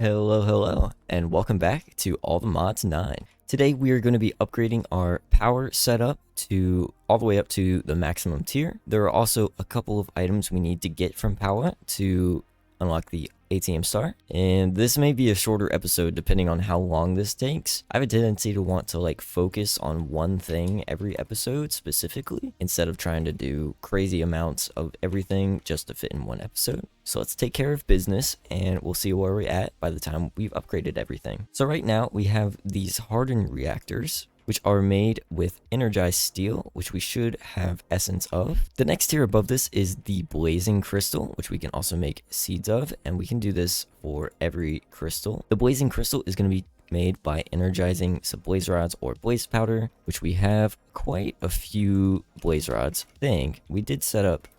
Hello, and welcome back to All the Mods 9. Today we are going to be upgrading our power setup to all the way up to the maximum tier. There are also a couple of items we need to get from Powah to unlock the ATM star, and this may be a shorter episode depending on how long this takes. I have a tendency to want to focus on one thing every episode specifically instead of trying to do crazy amounts of everything just to fit in one episode. So let's take care of business and we'll see where we're at by the time we've upgraded everything. So right now we have these hardened reactors, which are made with energized steel, which we should have essence of. The next tier above this is the blazing crystal, which we can also make seeds of, and we can do this for every crystal. The blazing crystal is going to be made by energizing some blaze rods or blaze powder, which we have quite a few blaze rods. I think we did set up,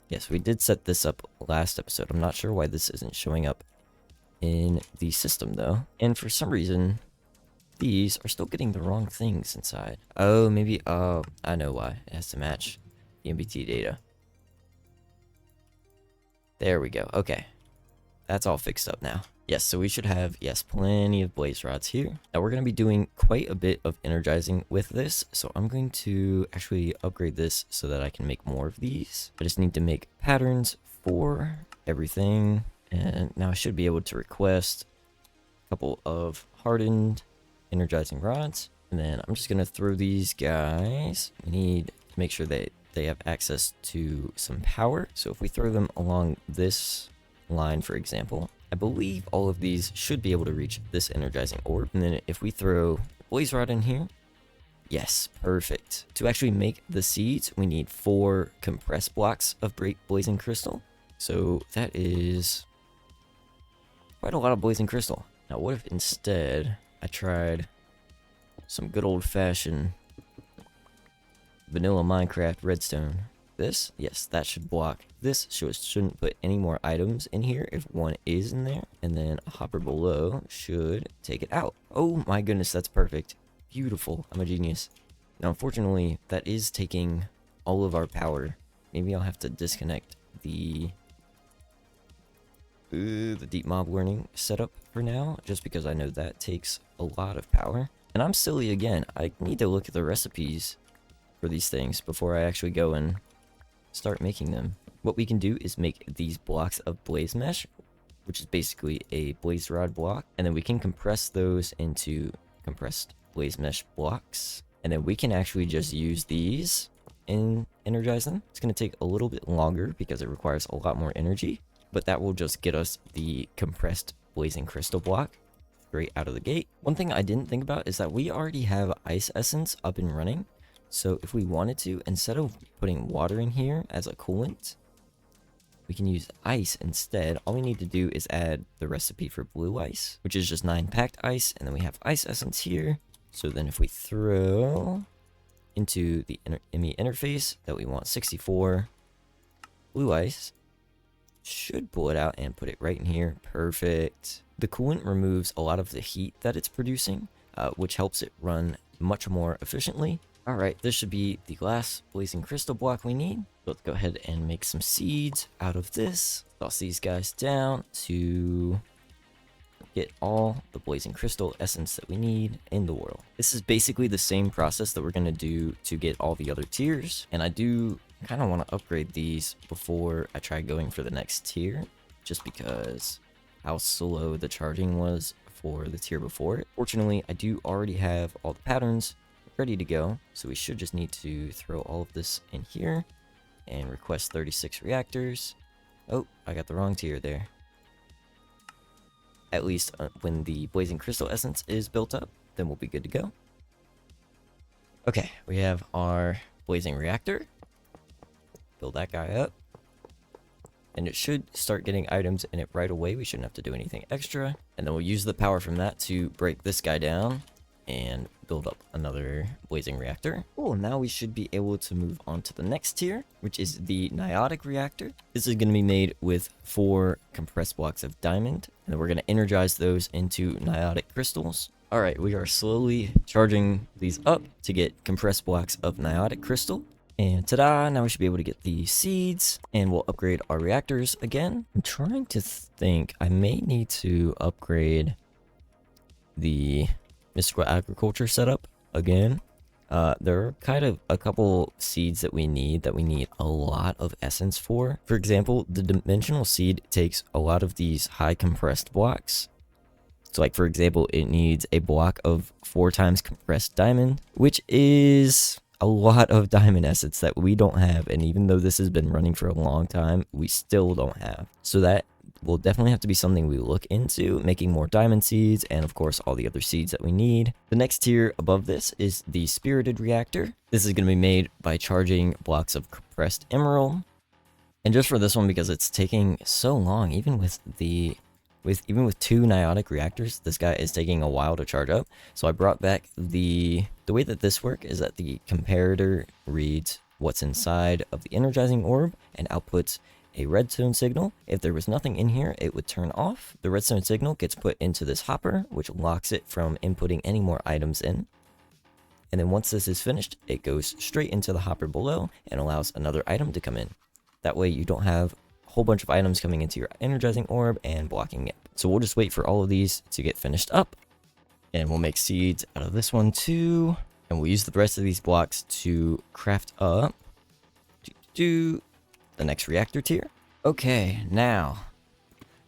yes, we did set this up last episode. I'm not sure why this isn't showing up in the system though. And for some reason, these are still getting the wrong things inside. Oh, maybe, I know why. It has to match the MBT data. There we go. Okay. That's all fixed up now. Yes, so we should have, yes, plenty of blaze rods here. Now we're going to be doing quite a bit of energizing with this. So I'm going to actually upgrade this so that I can make more of these. I just need to make patterns for everything. And now I should be able to request a couple of hardened energizing rods, and then I'm just gonna throw these guys. We need to make sure that they have access to some power, so if we throw them along this line, for example, I believe all of these should be able to reach this energizing orb. And then if we throw blaze rod in here, yes, perfect. To actually make the seeds, we need 4 compressed blocks of blazing crystal, so that is quite a lot of blazing crystal. Now what if instead I tried some good old-fashioned vanilla Minecraft redstone? This, yes, that should block this, so it shouldn't put any more items in here if one is in there, and then a hopper below should take it out. Oh my goodness, that's perfect. Beautiful. I'm a genius. Now unfortunately, that is taking all of our power. Maybe I'll have to disconnect the deep mob learning setup for now, just because I know that takes a lot of power. And I'm silly again. I need to look at the recipes for these things before I actually go and start making them. What we can do is make these blocks of blaze mesh, which is basically a blaze rod block, and then we can compress those into compressed blaze mesh blocks, and then we can actually just use these and energize them. It's going to take a little bit longer because it requires a lot more energy, but that will just get us the compressed blazing crystal block straight out of the gate. One thing I didn't think about is that we already have ice essence up and running. So if we wanted to, instead of putting water in here as a coolant, we can use ice instead. All we need to do is add the recipe for blue ice, which is just 9 packed ice, and then we have ice essence here. So then if we throw into the ME interface that we want 64 blue ice, should pull it out and put it right in here. Perfect. The coolant removes a lot of the heat that it's producing, which helps it run much more efficiently. Alright, this should be the last blazing crystal block we need. Let's go ahead and make some seeds out of this. Toss these guys down to get all the blazing crystal essence that we need in the world. This is basically the same process that we're going to do to get all the other tiers, and I do kind of want to upgrade these before I try going for the next tier, just because how slow the charging was for the tier before it. Fortunately, I do already have all the patterns ready to go, so we should just need to throw all of this in here and request 36 reactors. Oh, I got the wrong tier there. At least when the blazing crystal essence is built up, then we'll be good to go. Okay, we have our blazing reactor. Build that guy up. And it should start getting items in it right away. We shouldn't have to do anything extra. And then we'll use the power from that to break this guy down and build up another blazing reactor. Cool, now we should be able to move on to the next tier, which is the Neotic reactor. This is going to be made with 4 compressed blocks of diamond, and then we're going to energize those into Neotic crystals. Alright, we are slowly charging these up to get compressed blocks of Neotic crystal. And ta-da, now we should be able to get the seeds, and we'll upgrade our reactors again. I'm trying to think, I may need to upgrade the mystical agriculture setup again. There are kind of a couple seeds that we need a lot of essence for. For example, the dimensional seed takes a lot of these high compressed blocks. So like, for example, it needs a block of 4 times compressed diamond, which is a lot of diamond essence that we don't have. And even though this has been running for a long time, we still don't have. So that will definitely have to be something we look into, making more diamond seeds, and of course all the other seeds that we need. The next tier above this is the spirited reactor. This is going to be made by charging blocks of compressed emerald. And just for this one, because it's taking so long, even with 2 Neotic reactors, this guy is taking a while to charge up. So I brought back the way that this works is that the comparator reads what's inside of the energizing orb and outputs a redstone signal. If there was nothing in here, it would turn off. The redstone signal gets put into this hopper, which locks it from inputting any more items in. And then once this is finished, it goes straight into the hopper below and allows another item to come in. That way you don't have a whole bunch of items coming into your energizing orb and blocking it. So we'll just wait for all of these to get finished up. And we'll make seeds out of this one too. And we'll use the rest of these blocks to craft up the next reactor tier. Okay, now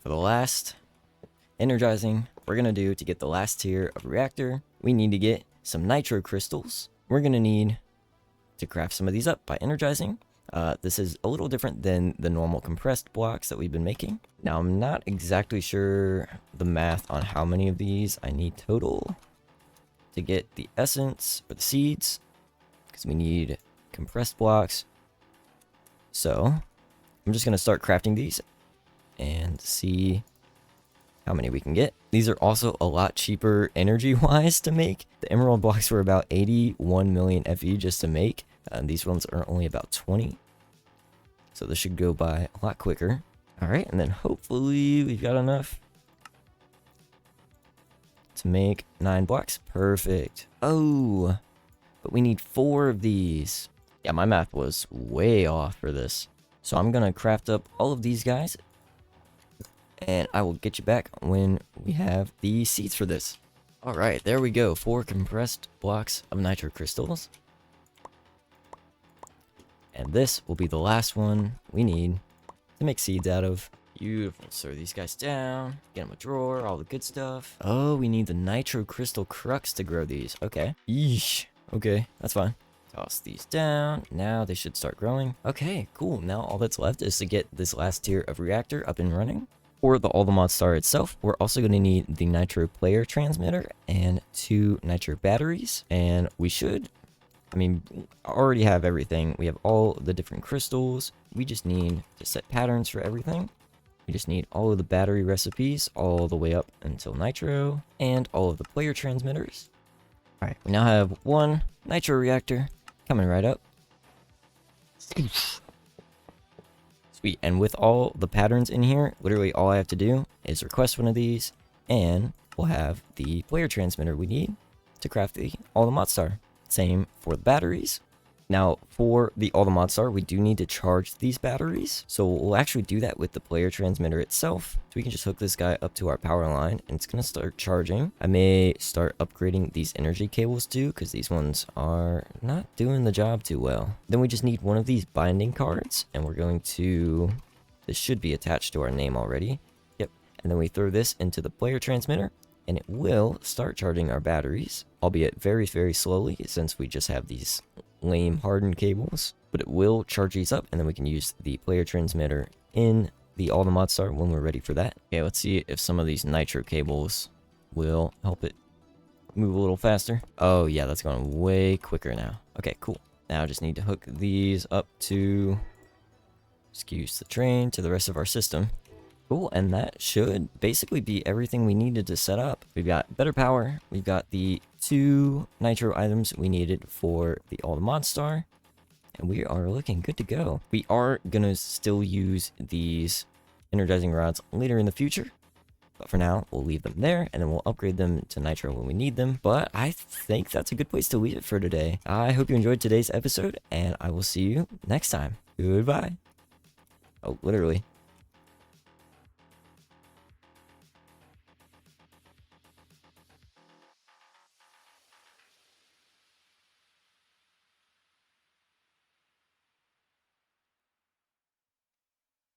for the last energizing we're gonna do to get the last tier of reactor, we need to get some nitro crystals. We're gonna need to craft some of these up by energizing. This is a little different than the normal compressed blocks that we've been making. Now, I'm not exactly sure the math on how many of these I need total to get the essence or the seeds, because we need compressed blocks. So I'm just going to start crafting these and see how many we can get. These are also a lot cheaper energy-wise to make. The emerald blocks were about 81 million FE just to make. These ones are only about 20. So this should go by a lot quicker. Alright, and then hopefully we've got enough to make 9 blocks. Perfect. Oh, but we need 4 of these. Yeah, my math was way off for this. So I'm going to craft up all of these guys. And I will get you back when we have the seeds for this. Alright, there we go. 4 compressed blocks of nitro crystals. And this will be the last one we need to make seeds out of. Beautiful. Throw these guys down. Get them a drawer. All the good stuff. Oh, we need the nitro crystal crux to grow these. Okay. Yeesh. Okay, that's fine. Toss these down. Now they should start growing. Okay, cool. Now all that's left is to get this last tier of reactor up and running. For the All-the-Mod Star itself, we're also going to need the nitro player transmitter and 2 nitro batteries. And we should... already have everything. We have all the different crystals. We just need to set patterns for everything. We just need all of the battery recipes all the way up until nitro and all of the player transmitters. Alright, we now have 1 nitro reactor coming right up. Sweet, and with all the patterns in here, literally all I have to do is request one of these and we'll have the player transmitter we need to craft the All-the-Mod Star. Same for the batteries. Now, for the All-the-Mod Star, we do need to charge these batteries. So we'll actually do that with the player transmitter itself. So we can just hook this guy up to our power line, and it's going to start charging. I may start upgrading these energy cables too, because these ones are not doing the job too well. Then we just need one of these binding cards, and we're going to... This should be attached to our name already. Yep. And then we throw this into the player transmitter, and it will start charging our batteries, albeit very, very slowly, since we just have these lame hardened cables. But it will charge these up, and then we can use the player transmitter in the All-the-Mod Star when we're ready for that. Okay, let's see if some of these nitro cables will help it move a little faster. Oh yeah, that's going way quicker now. Okay, cool. Now I just need to hook these up to... excuse the train, to the rest of our system. Cool, and that should basically be everything we needed to set up. We've got better power, we've got the 2 nitro items we needed for the All-the-Mod Star, and we are looking good to go. We are gonna still use these energizing rods later in the future, But for now, we'll leave them there, and then we'll upgrade them to Nitro when we need them. But I think that's a good place to leave it for today. I hope you enjoyed today's episode, and I will see you next time. Goodbye. Oh, literally.